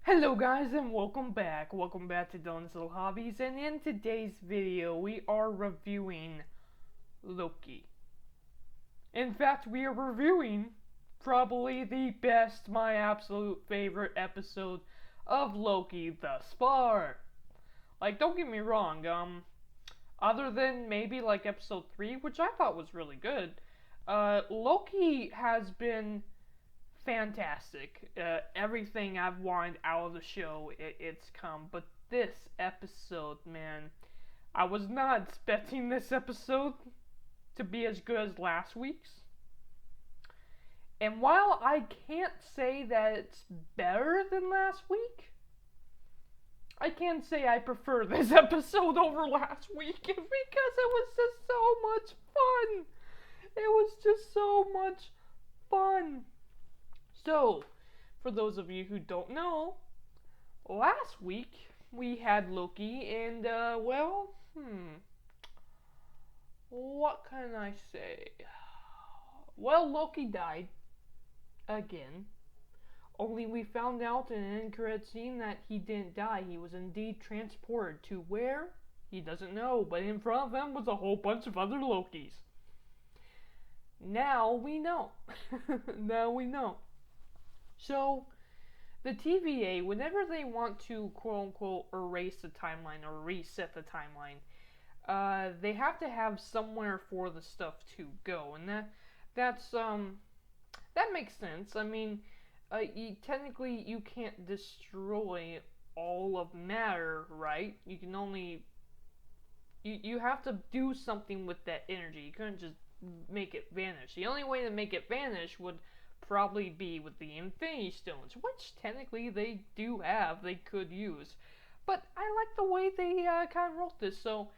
Hello guys and welcome back. Welcome back to Dylan's Little Hobbies, and in today's video we are reviewing Loki. In fact, we are reviewing probably the best, my absolute favorite episode of Loki thus far. Like, don't get me wrong, other than maybe like episode 3, which I thought was really good, Loki has been fantastic. Everything I've wanted out of the show, it's come. But this episode, man, I was not expecting this episode to be as good as last week's. And while I can't say that it's better than last week, I can say I prefer this episode over last week because it was just so much fun. It was just so much fun. So, for those of you who don't know, last week we had Loki, and, what can I say? Well, Loki died. Again. Only we found out in an end-credit scene that he didn't die. He was indeed transported to where? He doesn't know, but in front of him was a whole bunch of other Lokis. Now we know. Now we know. So, the TVA, whenever they want to quote-unquote erase the timeline or reset the timeline, they have to have somewhere for the stuff to go, and that makes sense. I mean, technically you can't destroy all of matter, right? You can only you have to do something with that energy. You couldn't just make it vanish. The only way to make it vanish would probably be with the Infinity Stones, which technically they do have, they could use. But I like the way they kind of wrote this. So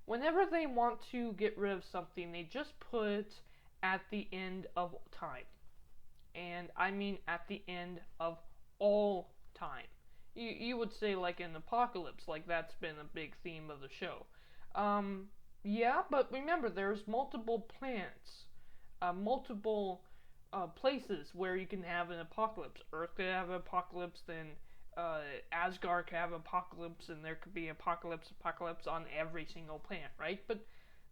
whenever they want to get rid of something, they just put it at the end of time. And I mean at the end of all time. You would say like an apocalypse, like that's been a big theme of the show. Yeah, but remember, there's multiple planets, multiple places where you can have an apocalypse. Earth could have an apocalypse, then Asgard could have an apocalypse, and there could be apocalypse on every single planet, right? But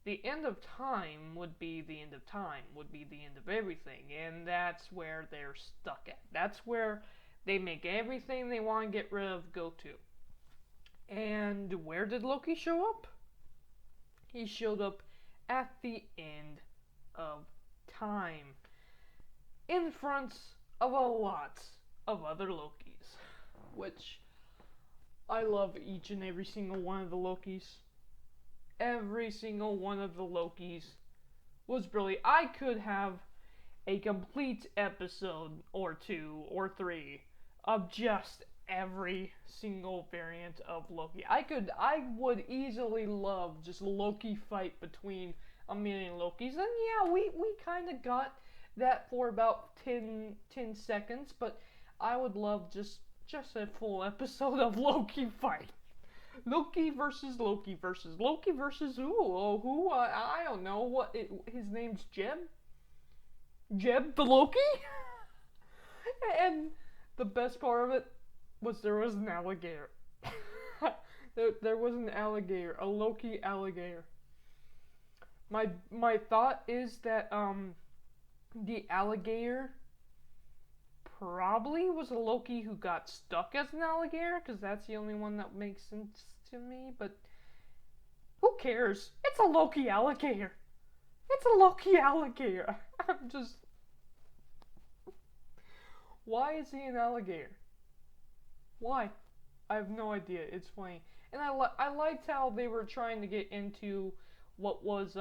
the end of time would be the end of time, would be the end of everything, and that's where they're stuck at. That's where they make everything they want to get rid of go to. And where did Loki show up? He showed up at the end of time, in front of a lot of other Lokis, which I love each and every single one of the Lokis. Every single one of the Lokis was brilliant. I could have a complete episode or 2 or 3 of just every single variant of Loki. I would easily love just Loki fight between a million Lokis. And yeah, we kind of got that for about 10 seconds, but I would love just a full episode of Loki fight. Loki versus Loki versus Loki versus who? I don't know. His name's Jeb? Jeb the Loki? And the best part of it was there was an alligator. there was an alligator, a Loki alligator. My thought is that the alligator probably was a Loki who got stuck as an alligator, because that's the only one that makes sense to me, but who cares? It's a Loki alligator. It's a Loki alligator. I'm just... Why is he an alligator? Why? I have no idea. It's funny. And I liked how they were trying to get into what was,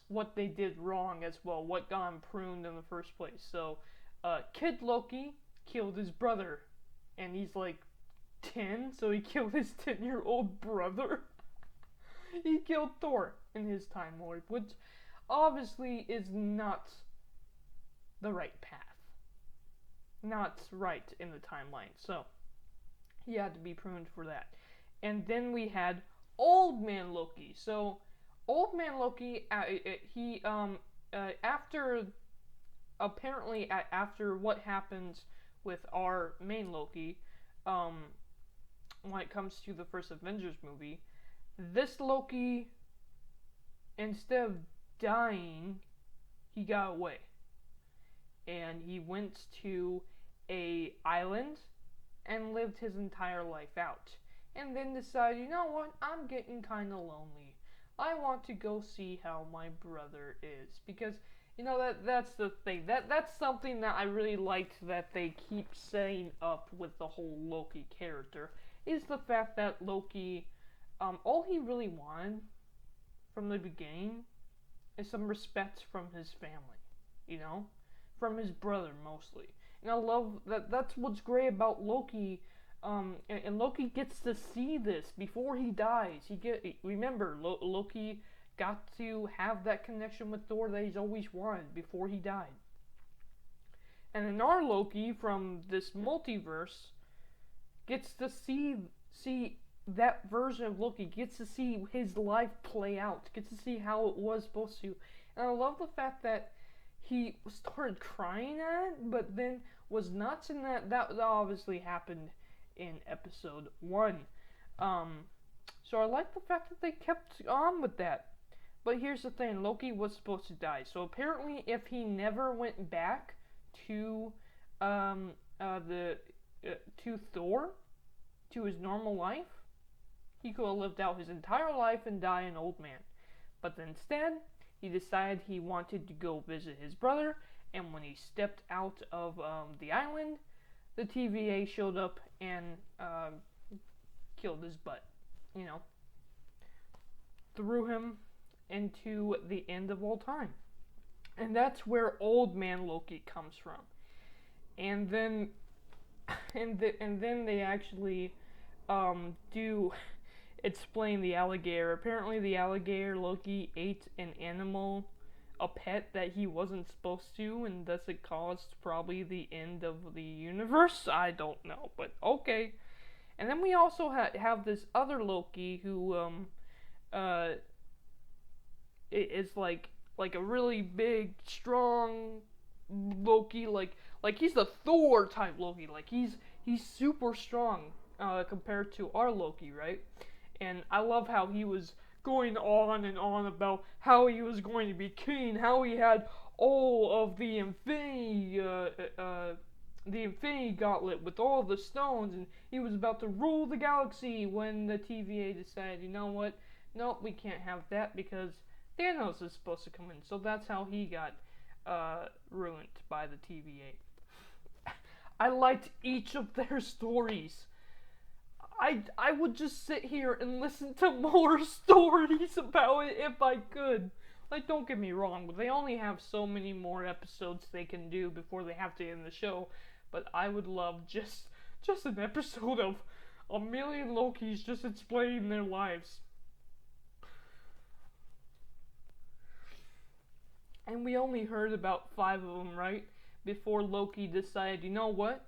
what they did wrong as well, what got him pruned in the first place. So, Kid Loki killed his brother, and he's like 10, so he killed his 10-year-old brother. He killed Thor in his Time Lord, which obviously is not the right path. Not right in the timeline, so he had to be pruned for that. And then we had Old Man Loki. So, Old Man Loki, after what happens with our main Loki, um, when it comes to the first Avengers movie, this Loki, instead of dying, he got away. And he went to a island and lived his entire life out. And then decided, you know what, I'm getting kind of lonely. I want to go see how my brother is. Because, that's the thing. That's something that I really liked that they keep setting up with the whole Loki character. Is the fact that Loki, all he really wanted from the beginning is some respect from his family. From his brother mostly. And I love that. That's what's great about Loki. And Loki gets to see this before he dies. Remember, Loki got to have that connection with Thor that he's always wanted before he died. And then our Loki from this multiverse gets to see that version of Loki, gets to see his life play out, gets to see how it was supposed to. And I love the fact that he started crying at it, but then was nuts, and that obviously happened in episode 1. So I like the fact that they kept on with that. But here's the thing, Loki was supposed to die. So apparently if he never went back to to Thor, to his normal life, he could have lived out his entire life and die an old man. But instead, he decided he wanted to go visit his brother, and when he stepped out of the island, the TVA showed up and killed his butt. Threw him into the end of all time. And that's where Old Man Loki comes from. And then they actually do explain the alligator. Apparently the alligator Loki ate an animal, a pet that he wasn't supposed to, and thus it caused probably the end of the universe. I don't know, but okay. And then we also have this other Loki who is like a really big, strong Loki, like he's the Thor type Loki, like he's super strong compared to our Loki, right? And I love how he was going on and on about how he was going to be king, how he had all of the Infinity Gauntlet with all the stones, and he was about to rule the galaxy when the TVA decided, you know what? Nope, we can't have that because Thanos is supposed to come in. So that's how he got ruined by the TVA. I liked each of their stories. I would just sit here and listen to more stories about it if I could. Like, don't get me wrong, but they only have so many more episodes they can do before they have to end the show. But I would love just an episode of a million Lokis just explaining their lives. And we only heard about 5 of them, right? Before Loki decided, you know what?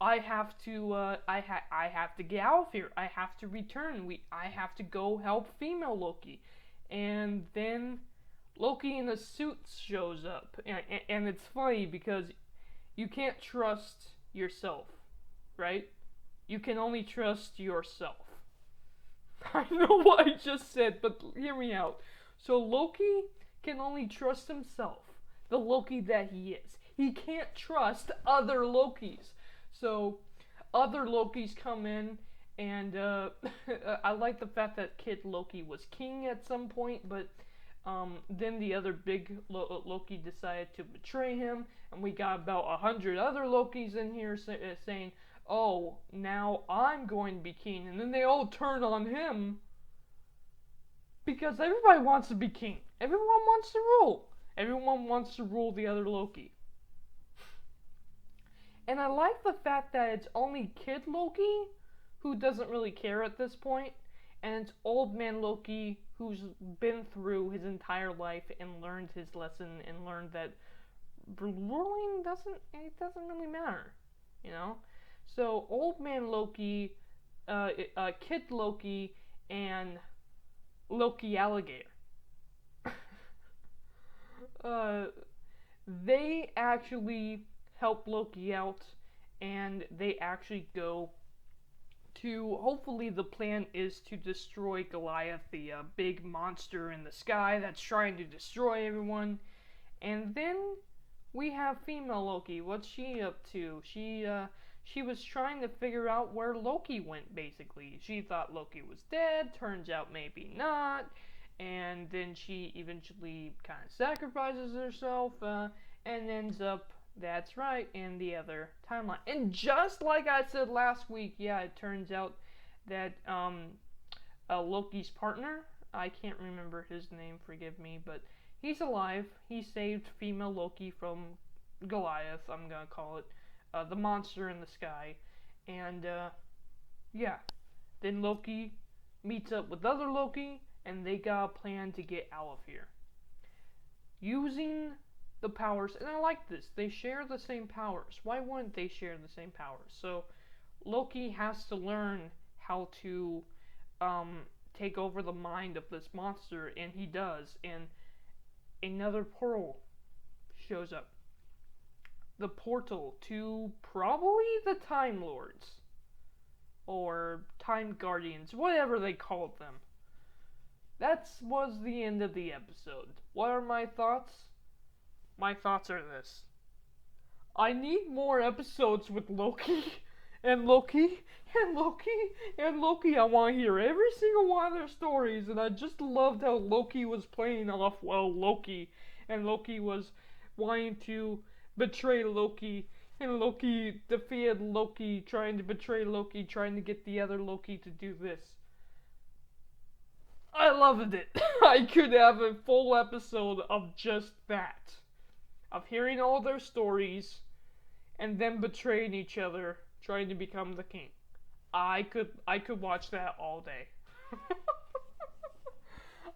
I have to get out of here. I have to return. I have to go help female Loki. And then Loki in a suit shows up. And it's funny because you can't trust yourself, right? You can only trust yourself. I know what I just said, but hear me out. So Loki can only trust himself, the Loki that he is. He can't trust other Lokis. So other Lokis come in, and I like the fact that Kid Loki was king at some point, but then the other big Loki decided to betray him, and we got about 100 other Lokis in here saying, oh, now I'm going to be king, and then they all turn on him, because everybody wants to be king. Everyone wants to rule. Everyone wants to rule the other Loki. And I like the fact that it's only Kid Loki who doesn't really care at this point, and it's Old Man Loki who's been through his entire life and learned his lesson and learned that ruling doesn't really matter, So Old Man Loki, Kid Loki, and Loki Alligator. They actually help Loki out, and they actually go to hopefully the plan is to destroy Goliath, the big monster in the sky that's trying to destroy everyone. And then we have female Loki. What's she up to? She was trying to figure out where Loki went, basically. She thought Loki was dead, turns out maybe not, and then she eventually kind of sacrifices herself and ends up, that's right, in the other timeline. And just like I said last week, yeah, it turns out that Loki's partner, I can't remember his name, forgive me, but he's alive. He saved female Loki from Goliath, I'm gonna call it. The monster in the sky. And, yeah. Then Loki meets up with other Loki, and they got a plan to get out of here. Using the powers, and I like this, they share the same powers. Why wouldn't they share the same powers? So, Loki has to learn how to take over the mind of this monster, and he does, and another portal shows up. The portal to probably the Time Lords. Or Time Guardians, whatever they called them. That was the end of the episode. What are my thoughts? My thoughts are this. I need more episodes with Loki, and Loki, and Loki, and Loki. I want to hear every single one of their stories, and I just loved how Loki was playing off, well, Loki, and Loki was wanting to betray Loki, and Loki defeated Loki, trying to betray Loki, trying to get the other Loki to do this. I loved it. I could have a full episode of just that. Of hearing all their stories, and them betraying each other, trying to become the king. I could watch that all day.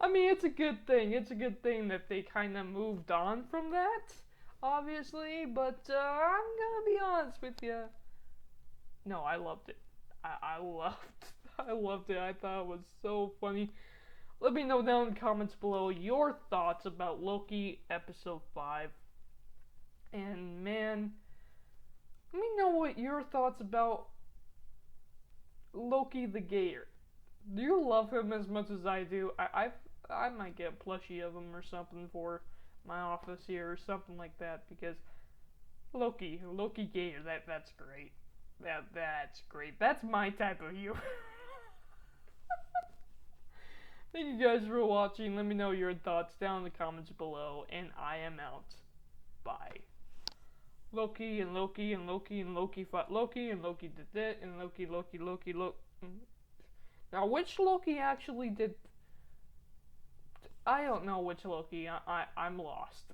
I mean, it's a good thing. It's a good thing that they kind of moved on from that, obviously, but I'm gonna be honest with you. No, I loved it. I loved it. I thought it was so funny. Let me know down in the comments below your thoughts about Loki episode 5. And man, let me know what your thoughts about Loki the Gator. Do you love him as much as I do? I might get a plushie of him or something for my office here or something like that, because Loki Gator, that's great. That's great. That's my type of humor. Thank you guys for watching. Let me know your thoughts down in the comments below, and I am out. Bye. Loki and Loki and Loki and Loki fought Loki, and Loki did that, and Loki. Now, which Loki actually did? I don't know which Loki. I'm lost.